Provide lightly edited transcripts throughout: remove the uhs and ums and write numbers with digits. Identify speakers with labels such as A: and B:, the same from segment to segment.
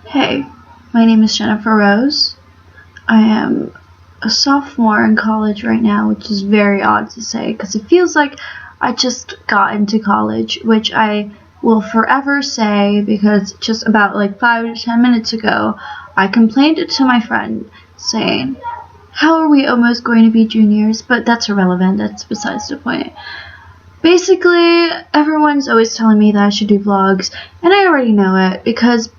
A: Hey, my name is Jennifer Rose. I am a sophomore in college right now, which is very odd to say because it feels like I just got into college, which I will forever say because just about like 5 to 10 minutes ago, I complained it to my friend saying, how are we almost going to be juniors? But that's irrelevant, that's besides the point. Basically, everyone's always telling me that I should do vlogs, and I already know it because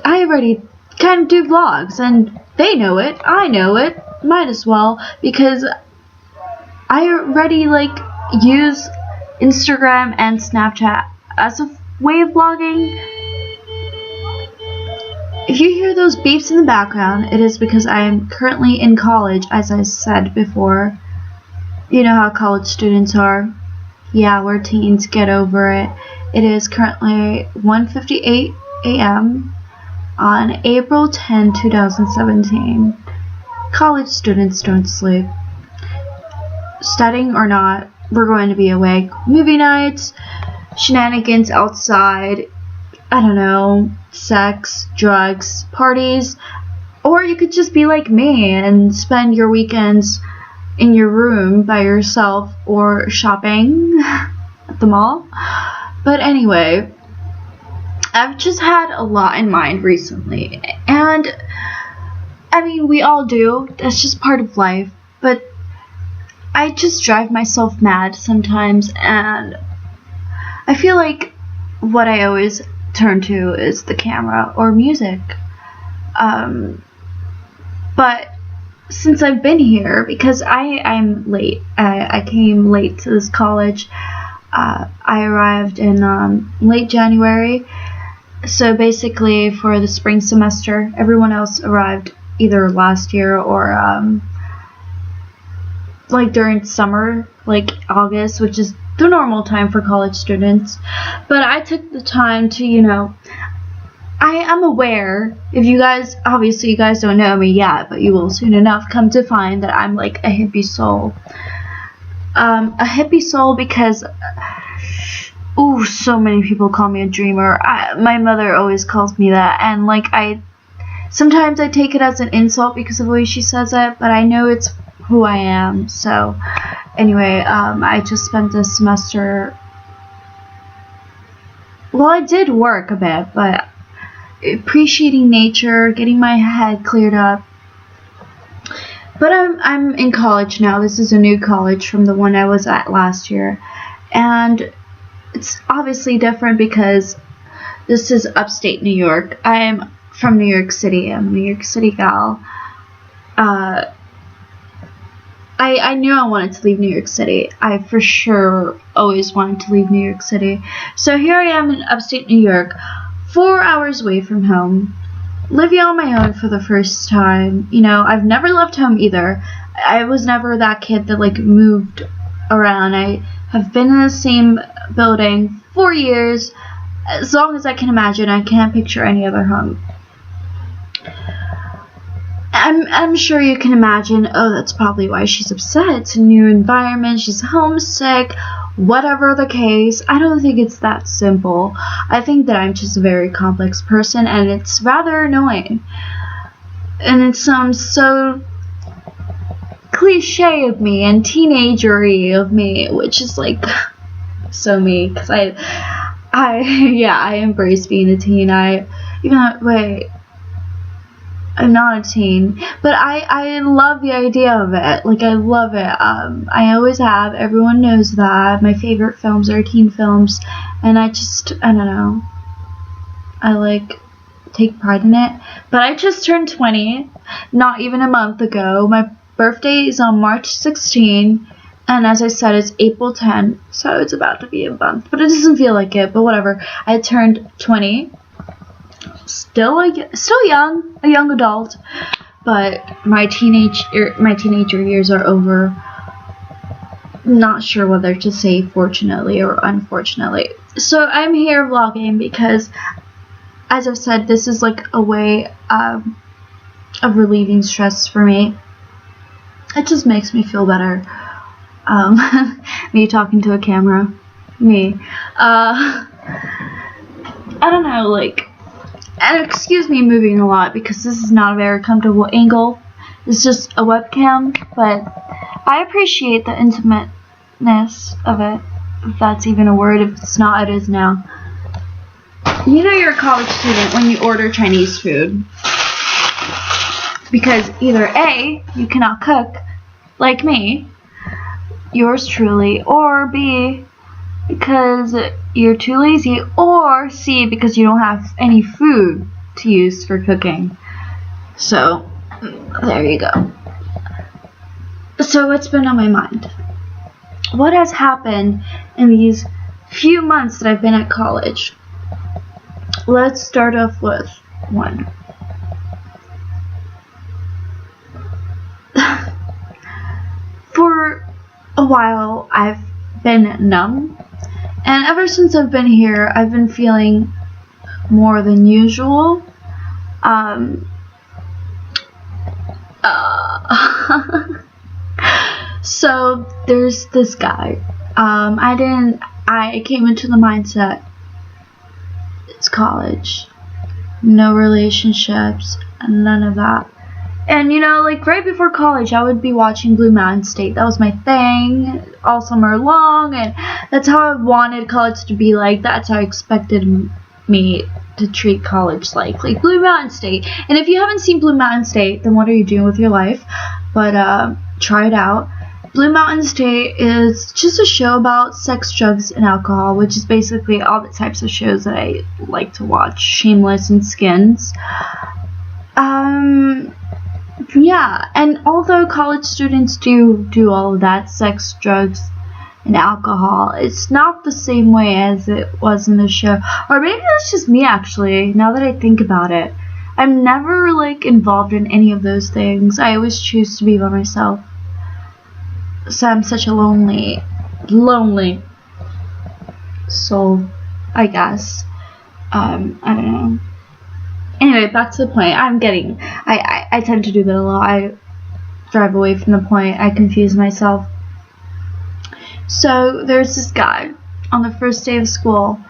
A: I already kind of do vlogs, and they know it, I know it, might as well, because I already use Instagram and Snapchat as a way of vlogging. If you hear those beeps in the background, it is because I am currently in college, as I said before. You know how college students are. Yeah, we're teens, get over it. It is currently 1:58 a.m. on April 10, 2017. College students don't sleep. Studying or not, we're going to be awake. Movie nights, shenanigans outside, I don't know, sex, drugs, parties, or you could just be like me and spend your weekends in your room by yourself or shopping at the mall. But anyway, I've just had a lot in mind recently, and I mean, we all do, that's just part of life, but I just drive myself mad sometimes, and I feel like what I always turn to is the camera or music. But since I've been here, because I'm late, I came late to this college. I arrived in late January, so basically for the spring semester. Everyone else arrived either last year or during summer, like August, which is the normal time for college students. But I took the time to, I am aware, if you guys, obviously you guys don't know me yet, but you will soon enough come to find that I'm like a hippie soul. A hippie soul because, so many people call me a dreamer. My mother always calls me that, and sometimes I take it as an insult because of the way she says it, but I know it's who I am. So anyway, I just spent this semester, well, I did work a bit, but appreciating nature, getting my head cleared up. But I'm in college now. This is a new college from the one I was at last year, and it's obviously different because this is upstate New York. I'm from New York City. I'm a New York City gal. I knew I wanted to leave New York City. I for sure always wanted to leave New York City. So here I am in upstate New York, 4 hours away from home, living on my own for the first time. I've never left home either. I was never that kid that moved around. I have been in the same building 4 years, as long as I can imagine. I can't picture any other home. I'm sure you can imagine, that's probably why she's upset. It's a new environment, she's homesick, whatever the case. I don't think it's that simple. I think that I'm just a very complex person, and it's rather annoying. And it sounds so cliche of me and teenager-y of me, which is so me, because I embrace being a teen. I'm not a teen, but I love the idea of it. I love it. I always have. Everyone knows that. My favorite films are teen films, and I don't know. I take pride in it. But I just turned 20, not even a month ago. My birthday is on March 16, and as I said, it's April 10, so it's about to be a month. But it doesn't feel like it, but whatever. I turned 20. Still young, a young adult, but my teenager years are over. Not sure whether to say fortunately or unfortunately. So I'm here vlogging because, as I've said, this is a way of relieving stress for me. It just makes me feel better. Me talking to a camera. Me. I don't know, And excuse me moving a lot because this is not a very comfortable angle. It's just a webcam, but I appreciate the intimateness of it, if that's even a word. If it's not, it is now. You know you're a college student when you order Chinese food. Because either A, you cannot cook, like me, yours truly, or B, because you're too lazy, or C, because you don't have any food to use for cooking. So, there you go. So, what's been on my mind? What has happened in these few months that I've been at college? Let's start off with one. For a while, I've been numb, and ever since I've been here, I've been feeling more than usual. So there's this guy. I came into the mindset, it's college, no relationships, and none of that. And you know, like right before college, I would be watching Blue Mountain State. That was my thing all summer long, and that's how I wanted college to be like. That's how I expected me to treat college like Blue Mountain State. And if you haven't seen Blue Mountain State, then what are you doing with your life? But try it out. Blue Mountain State is just a show about sex, drugs, and alcohol, which is basically all the types of shows that I like to watch. Shameless and Skins. Yeah, and although college students do all of that, sex, drugs, and alcohol, it's not the same way as it was in the show. Or maybe that's just me, actually, now that I think about it. I'm never, involved in any of those things. I always choose to be by myself. So I'm such a lonely soul, I guess. I don't know. Anyway, back to the point. I tend to do that a lot. I drive away from the point. I confuse myself. So there's this guy on the first day of school.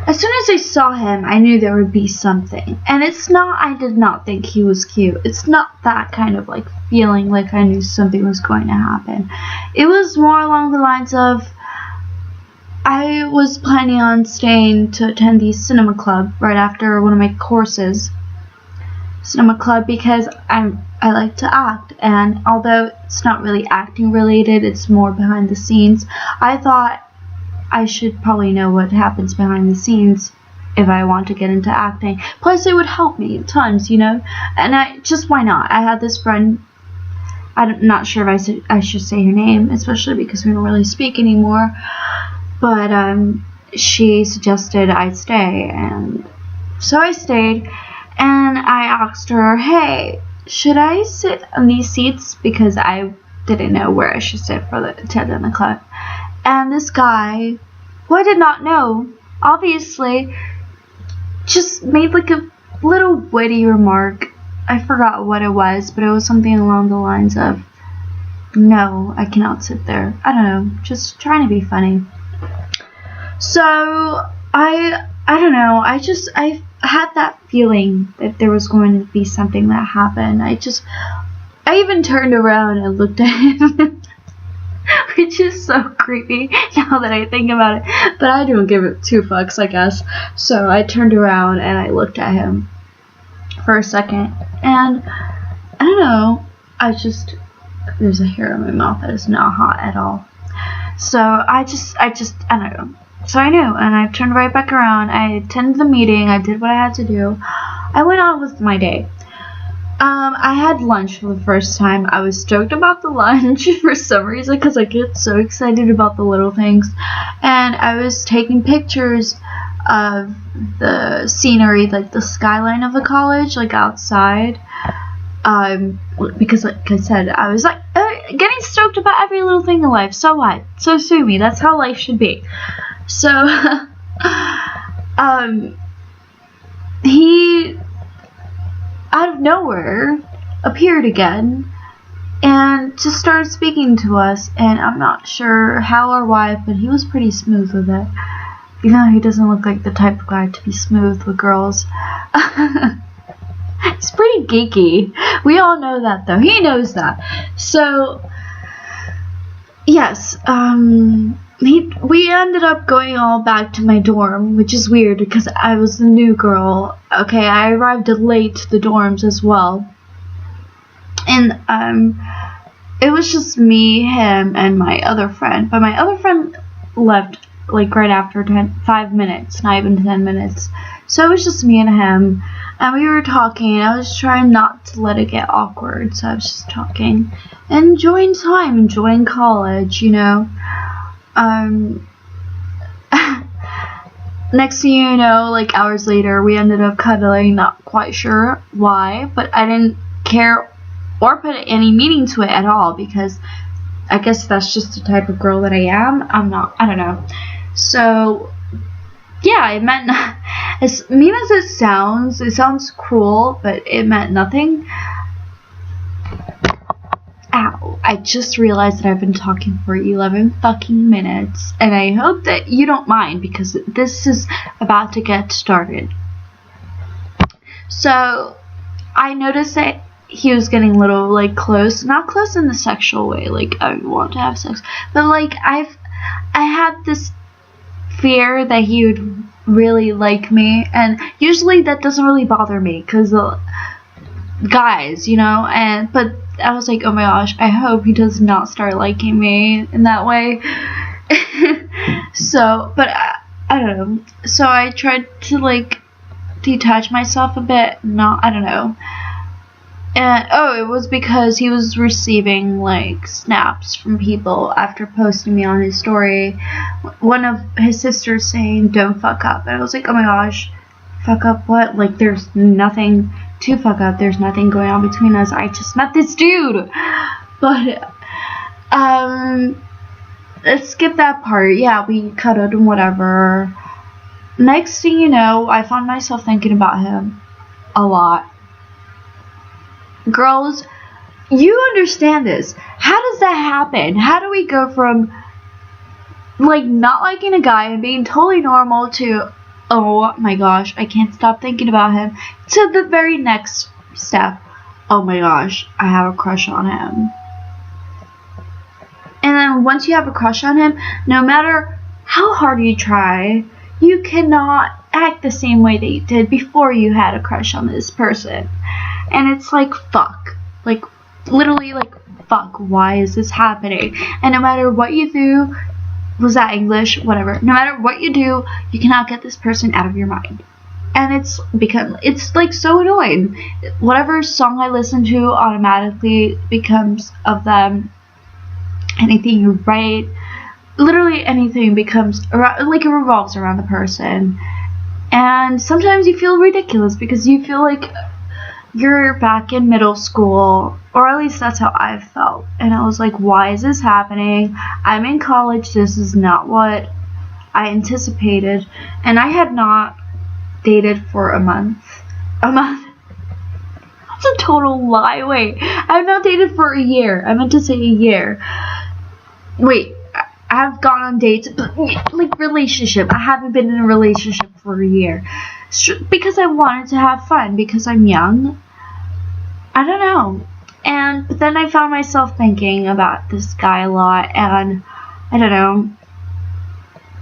A: As soon as I saw him, I knew there would be something. And I did not think he was cute. It's not that kind of feeling like I knew something was going to happen. It was more along the lines of, I was planning on staying to attend the cinema club right after one of my courses. Cinema club because I like to act, and although it's not really acting related, it's more behind the scenes. I thought I should probably know what happens behind the scenes if I want to get into acting. Plus it would help me tons, and why not? I had this friend, I'm not sure if I should say her name, especially because we don't really speak anymore. But she suggested I stay, and so I stayed, and I asked her, hey, should I sit on these seats? Because I didn't know where I should sit to attend the club. And this guy, who I did not know, obviously, just made a little witty remark. I forgot what it was, but it was something along the lines of, no, I cannot sit there. I don't know, just trying to be funny. So, I don't know, I had that feeling that there was going to be something that happened. I even turned around and looked at him, which is so creepy now that I think about it, but I don't give it two fucks, I guess. So I turned around and I looked at him for a second, and I don't know, there's a hair in my mouth that is not hot at all. So I don't know. So I knew, and I turned right back around. I attended the meeting. I did what I had to do. I went on with my day. I had lunch for the first time. I was stoked about the lunch for some reason because I get so excited about the little things. And I was taking pictures of the scenery, the skyline of the college, outside. Because like I said, I was getting stoked about every little thing in life. So what? So sue me. That's how life should be. So, he, out of nowhere, appeared again, and just started speaking to us, and I'm not sure how or why, but he was pretty smooth with it. Even though he doesn't look like the type of guy to be smooth with girls. He's pretty geeky. We all know that, though. He knows that. So, yes, we ended up going all back to my dorm, which is weird because I was the new girl. Okay, I arrived late to the dorms as well. And, it was just me, him, and my other friend. But my other friend left, like, right after 5 minutes, not even 10 minutes. So it was just me and him. And we were talking. I was trying not to let it get awkward. So I was just talking. Enjoying time, enjoying college, you know. Next thing you know, like, hours later, we ended up cuddling. Not quite sure why. But I didn't care or put any meaning to it at all. Because I guess that's just the type of girl that I am. I don't know. So, yeah, it meant, as mean as it sounds cruel, but it meant nothing. Ow, I just realized that I've been talking for 11 fucking minutes, and I hope that you don't mind, because this is about to get started. So, I noticed that he was getting a little, like, close, not close in the sexual way, like, I want to have sex, but, like, I had this fear that he would really like me, and usually that doesn't really bother me, because guys, you know, but I was like, oh my gosh, I hope he does not start liking me in that way. So, but I don't know, so I tried to, like, detach myself a bit, I don't know. And, it was because he was receiving, like, snaps from people after posting me on his story. One of his sisters saying, don't fuck up. And I was like, oh my gosh, fuck up what? Like, there's nothing to fuck up. There's nothing going on between us. I just met this dude. But, let's skip that part. Yeah, we cuddled and whatever. Next thing you know, I found myself thinking about him a lot. Girls, you understand this. How does that happen? How do we go from, like, not liking a guy and being totally normal to, oh my gosh, I can't stop thinking about him, to the very next step, oh my gosh, I have a crush on him. And then once you have a crush on him, no matter how hard you try, you cannot act the same way that you did before you had a crush on this person. And it's like, fuck. Like, literally, like, fuck, why is this happening? And no matter what you do, was that English? Whatever. No matter what you do, you cannot get this person out of your mind. And it's like so annoying. Whatever song I listen to automatically becomes of them. Anything you write, literally anything becomes, like, it revolves around the person. And sometimes you feel ridiculous because you feel like you're back in middle school, or at least that's how I felt. And I was like, why is this happening? I'm in college. This is not what I anticipated. And I had not dated for a month. That's a total lie. Wait, I've not dated for a year. I meant to say a year. Wait, I've gone on dates, but, like, relationship. I haven't been in a relationship for a year. Because I wanted to have fun, because I'm young. I don't know. But then I found myself thinking about this guy a lot, and I don't know.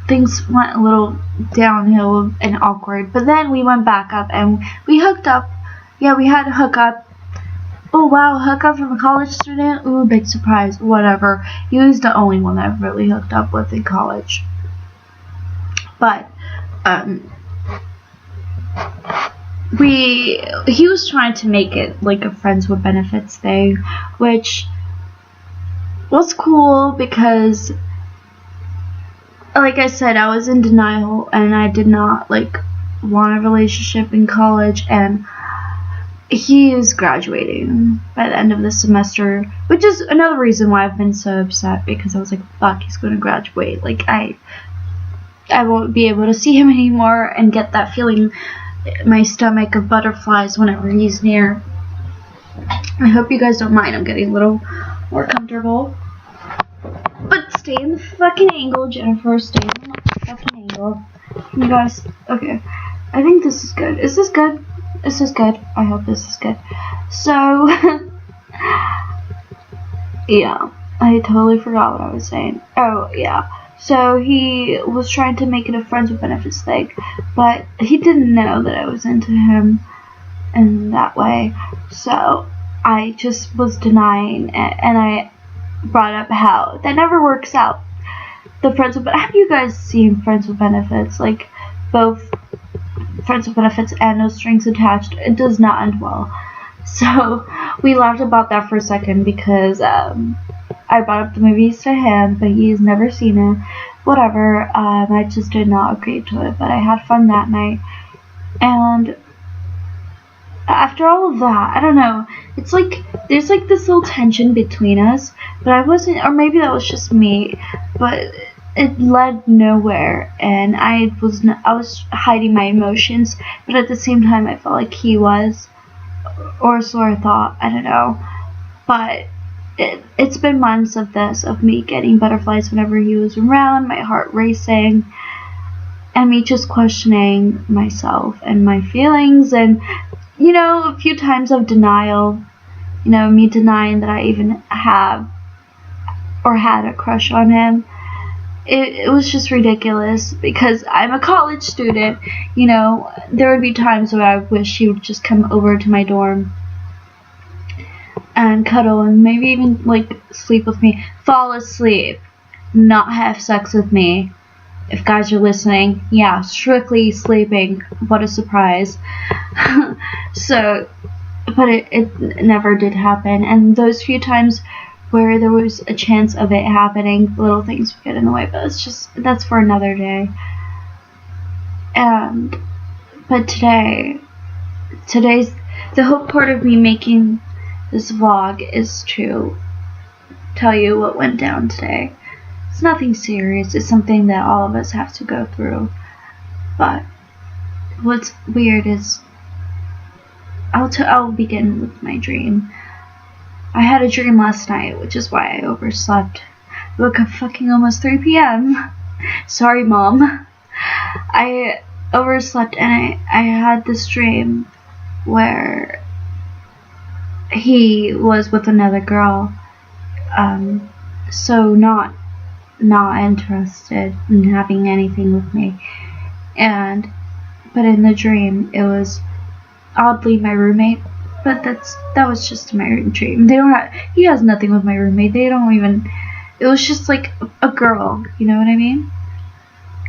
A: Things went a little downhill and awkward, but then we went back up and we hooked up. Yeah, we had a hookup. Oh wow, hookup from a college student? Ooh, big surprise. Whatever. He was the only one that I've really hooked up with in college. But, he was trying to make it like a friends with benefits thing, which was cool because, like I said, I was in denial and I did not, like, want a relationship in college, and he is graduating by the end of the semester, which is another reason why I've been so upset, because I was like, fuck, he's going to graduate. Like, I won't be able to see him anymore and get that feeling in my stomach of butterflies whenever he's near. I hope you guys don't mind. I'm getting a little more comfortable. But stay in the fucking angle, Jennifer. Stay in the fucking angle. You guys, okay. I think this is good. Is this good? Is this good? I hope this is good. So, yeah. I totally forgot what I was saying. Oh, yeah. So, he was trying to make it a friends with benefits thing, but he didn't know that I was into him in that way. So, I just was denying it, and I brought up how that never works out. The friends with, have you guys seen Friends with Benefits? Like, both Friends with Benefits and No Strings Attached, it does not end well. So, we laughed about that for a second because, I brought up the movies to him, but he's never seen it. Whatever, I just did not agree to it, but I had fun that night. And after all of that, I don't know, it's like, there's like this little tension between us, but I wasn't, or maybe that was just me, but it led nowhere, and I was hiding my emotions, but at the same time I felt like he was, or so I thought, I don't know, but it's been months of this, of me getting butterflies whenever he was around, my heart racing, and me just questioning myself and my feelings, and, you know, a few times of denial, you know, me denying that I even have or had a crush on him. It was just ridiculous because I'm a college student, you know, there would be times where I wish he would just come over to my dorm and cuddle and maybe even, like, sleep with me, fall asleep, not have sex with me. If guys are listening, yeah, strictly sleeping, what a surprise. So, but it never did happen, and those few times where there was a chance of it happening, little things would get in the way, but that's for another day. But today's, the whole part of me making this vlog is to tell you what went down today. It's nothing serious, it's something that all of us have to go through, but what's weird is, I'll begin with my dream. I had a dream last night, which is why I overslept. I woke up fucking almost 3 p.m. Sorry, Mom. I overslept, and I had this dream where he was with another girl, so not interested in having anything with me, but in the dream it was oddly my roommate, but that was just my dream. He has nothing with my roommate, it was just like a girl, you know what I mean?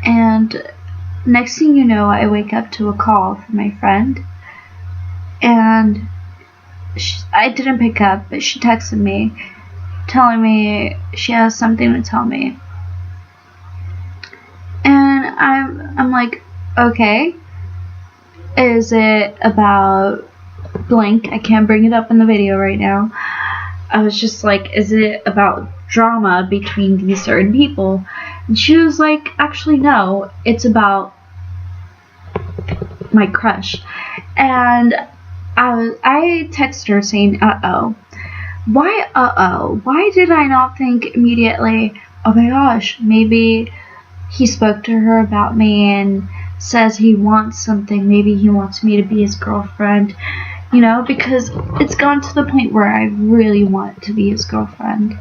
A: And next thing you know, I wake up to a call from my friend, and I didn't pick up, but she texted me telling me she has something to tell me, and I'm like, okay, is it about blank? I can't bring it up in the video right now. I was just like, is it about drama between these certain people? And she was like, actually no, it's about my crush. And I texted her saying, uh-oh. Why uh-oh? Why did I not think immediately, oh my gosh, maybe he spoke to her about me and says he wants something, maybe he wants me to be his girlfriend, you know, because it's gone to the point where I really want to be his girlfriend.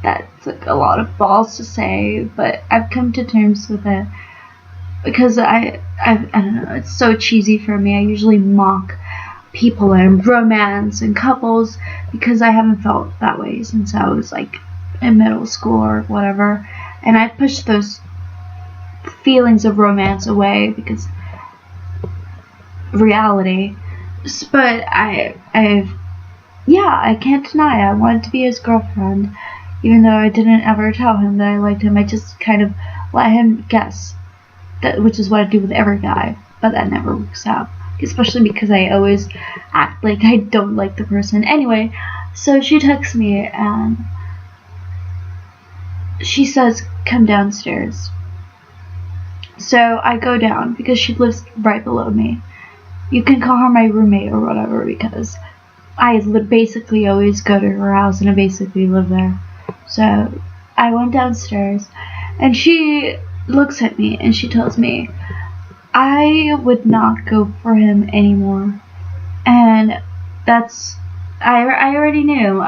A: That's like a lot of balls to say, but I've come to terms with it, because I don't know, it's so cheesy for me. I usually mock people and romance and couples because I haven't felt that way since I was like in middle school or whatever, and I pushed those feelings of romance away because reality. But I can't deny I wanted to be his girlfriend, even though I didn't ever tell him that I liked him. I just kind of let him guess, which is what I do with every guy, but that never works out, especially because I always act like I don't like the person. Anyway, so she texts me and she says, come downstairs. So I go down because she lives right below me. You can call her my roommate or whatever, because I basically always go to her house and I basically live there. So I went downstairs, and she looks at me and she tells me, I would not go for him anymore. And that's, I already knew.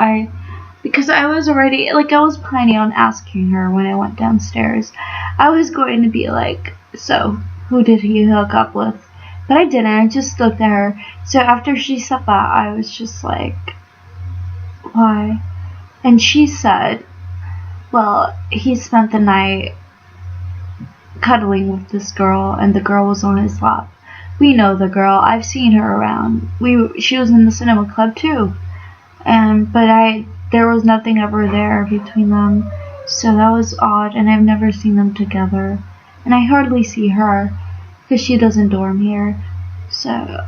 A: Because I was already, like, I was planning on asking her when I went downstairs. I was going to be like, so, who did he hook up with? But I didn't. I just looked at her. So after she said that, I was just like, why? And she said, well, he spent the night cuddling with this girl, and the girl was on his lap. We know the girl. I've seen her around. She was in the cinema club too. But there was nothing ever there between them. So that was odd, and I've never seen them together. And I hardly see her, because she doesn't dorm here. So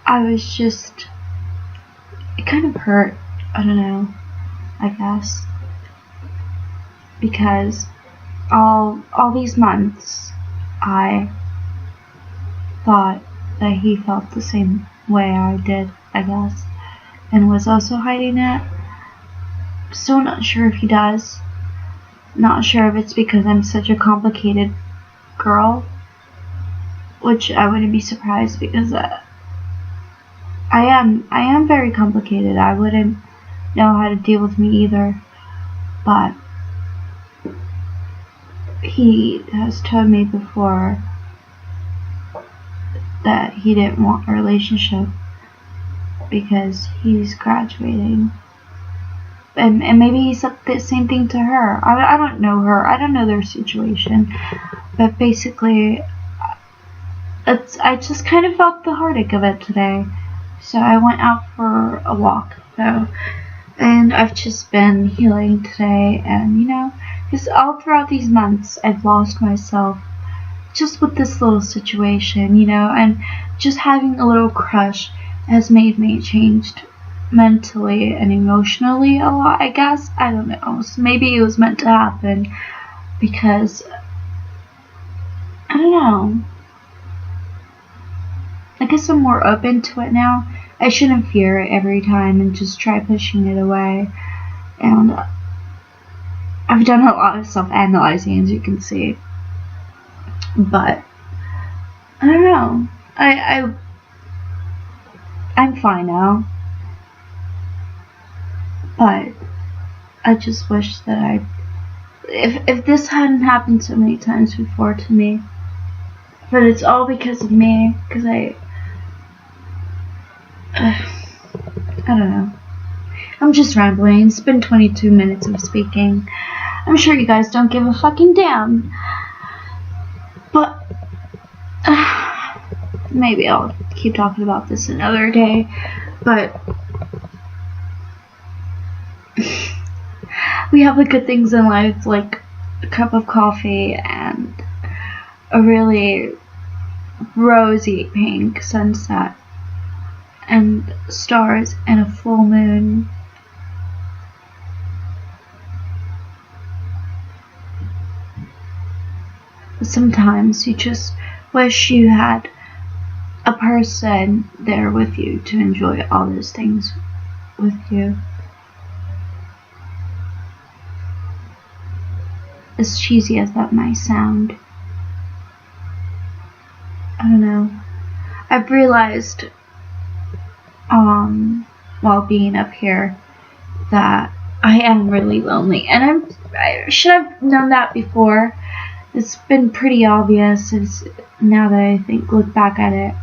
A: I was just, it kind of hurt. I don't know, I guess. Because all these months, I thought that he felt the same way I did, I guess, and was also hiding it. Still not sure if he does. Not sure if it's because I'm such a complicated girl, which I wouldn't be surprised, because I am very complicated. I wouldn't know how to deal with me either, but he has told me before that he didn't want a relationship because he's graduating. And maybe he said the same thing to her. I don't know her. I don't know their situation. But basically, I just kind of felt the heartache of it today. So I went out for a walk, though. And I've just been healing today. And, because all throughout these months, I've lost myself just with this little situation, and just having a little crush has made me changed mentally and emotionally a lot, I guess. I don't know. So maybe it was meant to happen because, I don't know. I guess I'm more open to it now. I shouldn't fear it every time and just try pushing it away. And I've done a lot of self-analyzing, as you can see. But I don't know. I'm fine now. But I just wish that if this hadn't happened so many times before to me, but it's all because of me, because I don't know. I'm just rambling. It's been 22 minutes of speaking. I'm sure you guys don't give a fucking damn. But maybe I'll keep talking about this another day. But we have the good things in life, like a cup of coffee and a really rosy pink sunset and stars and a full moon. Sometimes you just wish you had a person there with you to enjoy all those things with you. As cheesy as that might sound, I don't know. I've realized while being up here that I am really lonely, and I should have known that before. It's been pretty obvious now that I look back at it.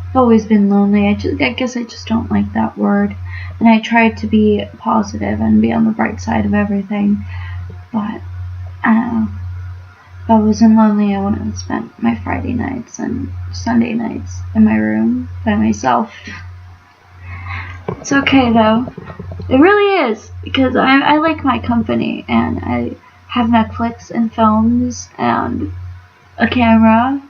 A: I've always been lonely. I guess I just don't like that word, and I try to be positive and be on the bright side of everything. But I don't know. If I wasn't lonely, I wouldn't have spent my Friday nights and Sunday nights in my room by myself. It's okay though. It really is, because I like my company, and I have Netflix and films and a camera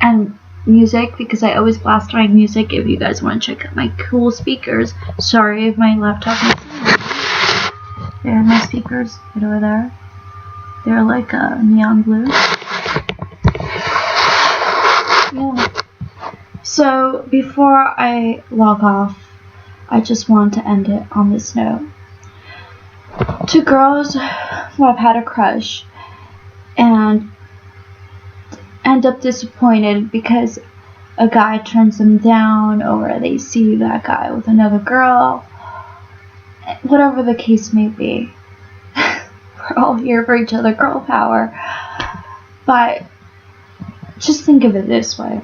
A: and music, because I always blast my music if you guys want to check out my cool speakers. Sorry if my laptop is there are my speakers right over there. They're like a neon blue. Yeah. So before I log off, I just want to end it on this note. To girls who have had a crush and end up disappointed because a guy turns them down, or they see that guy with another girl. Whatever the case may be. We're all here for each other, girl power. But just think of it this way.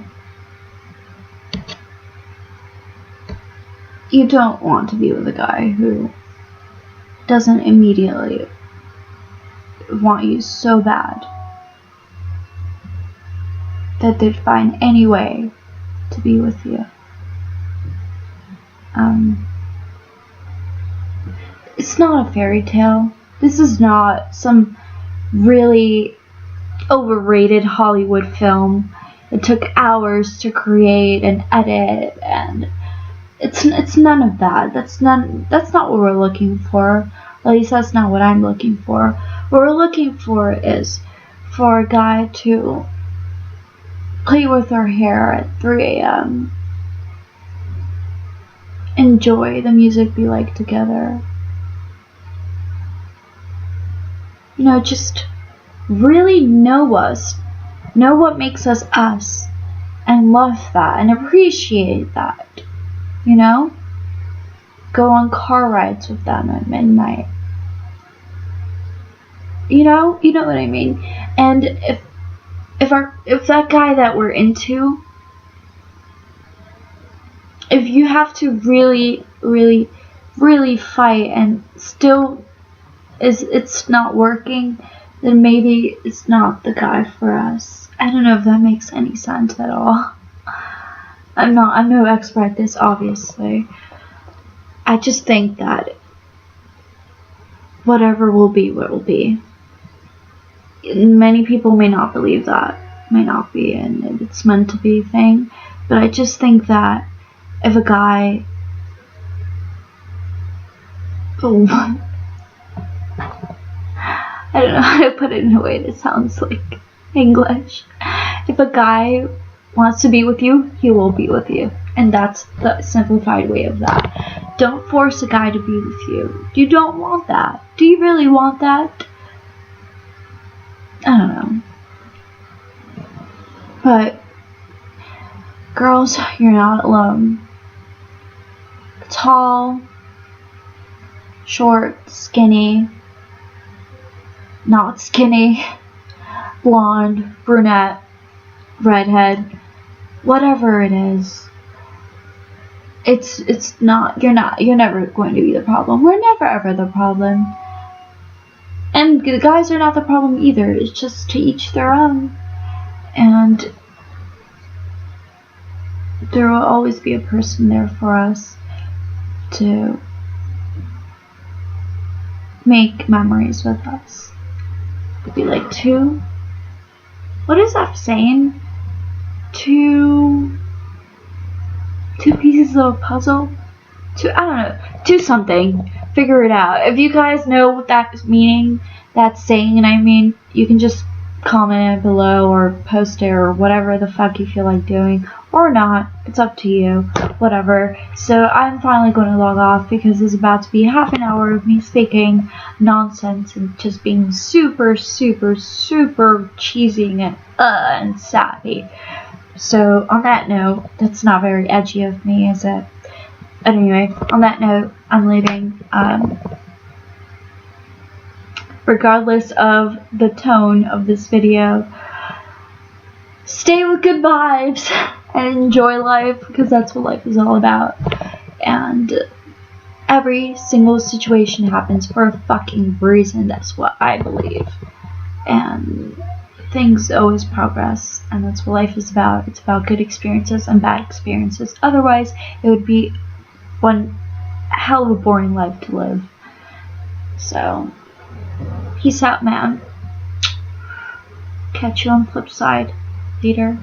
A: You don't want to be with a guy who doesn't immediately want you so bad that they'd find any way to be with you. It's not a fairy tale. This is not some really overrated Hollywood film. It took hours to create and edit, and it's none of that. That's not what we're looking for. At least that's not what I'm looking for. What we're looking for is for a guy to play with our hair at 3 a.m. Enjoy the music we like together. You know, just really know us. Know what makes us us. And love that. And appreciate that. You know? Go on car rides with them at midnight. You know what I mean? And if that guy that we're into, if you have to really, really, really fight and still it's not working, then maybe it's not the guy for us. I don't know if that makes any sense at all. I'm no expert at this, obviously. I just think that whatever will be what will be. Many people may not believe that, may not be, and it's meant to be thing, but I just think that if a guy, I don't know how to put it in a way that sounds like English. If a guy wants to be with you, he will be with you. And that's the simplified way of that. Don't force a guy to be with you. You don't want that. Do you really want that? I don't know. But, girls, you're not alone. Tall, short, skinny, not skinny, blonde, brunette, redhead, whatever it is, it's not, you're never going to be the problem. We're never ever the problem. And the guys are not the problem either. It's just to each their own. And there will always be a person there for us to make memories with us. It'd be like what is that saying? Two pieces of a puzzle? I don't know. Two something. Figure it out. If you guys know what that's meaning, that's saying, and I mean, you can just comment it below or post it or whatever the fuck you feel like doing. Or not. It's up to you. Whatever. So I'm finally going to log off because it's about to be half an hour of me speaking nonsense and just being super, super, super cheesy and sappy. So on that note, that's not very edgy of me, is it? Anyway, on that note, I'm leaving. Regardless of the tone of this video, stay with good vibes and enjoy life, because that's what life is all about. And every single situation happens for a fucking reason. That's what I believe. And things always progress, and that's what life is about. It's about good experiences and bad experiences. Otherwise, it would be one hell of a boring life to live. So, peace out, man. Catch you on the flip side. Later.